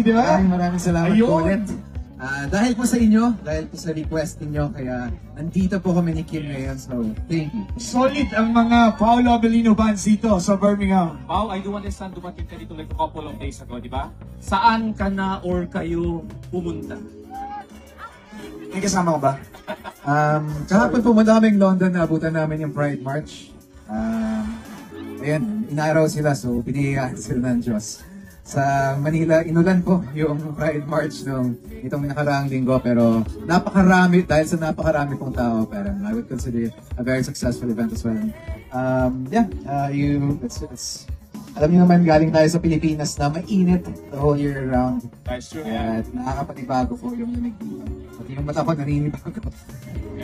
di ba? Maraming salamat Ayun. po ulit. Dahil po sa inyo, dahil po sa request ninyo, kaya nandito po kami ni Kim ngayon. So, thank you. Solid ang mga Paolo Abelino bands dito sa Birmingham. Pao, I do understand dumating ka dito like a couple of days ago, di ba? Saan ka na or kayo pumunta? May kasama ko ba? Kahapon pumunta kaming London, naabutan namin yung Pride March. Ayan, inaraw sila, so binigyan sila ng Diyos. Sa Manila, inulan po yung Pride March itong nakaraang linggo, pero napakarami, dahil sa napakarami pong tao, pero I would consider it a very successful event as well. It's alam niyo naman, galing tayo sa Pilipinas na mainit the whole year round. That's true. At nakakapanibago po yung lamig dito. At yung mata ko naninibago.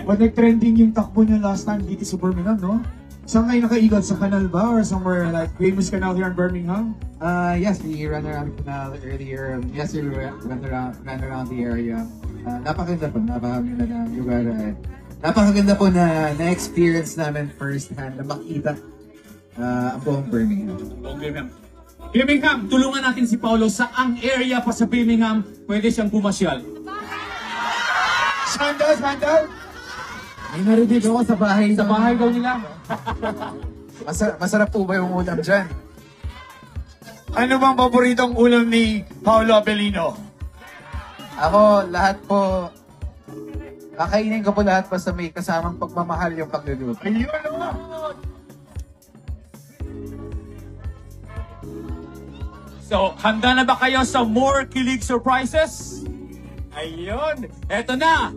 But nag-trending yung takbo niya last time dito sa Birmingham, no? Saan kayo nakaigot? Sa canal ba? Or somewhere like famous canal here in Birmingham? Yes, we ran around the canal earlier. Yes, we ran around the area. Napakaganda po, napakaganda na lugar. Napakaganda po na na-experience namin first hand, na makita ang buong Birmingham. Birmingham, tulungan natin si Paolo sa ang area pa sa Birmingham, pwede siyang pumasyal. Sandal, sandal! May narinig ako sa bahay. Sa bahay daw nila. Masarap po ba yung ulam dyan? Ano bang paboritong ulam ni Paolo Abelino? Ako, lahat po, kakainin ko po lahat basta may kasamang pagmamahal yung pagluluto. Ayun naman! So, handa na ba kayo sa more kilig surprises? Ayun, eto na!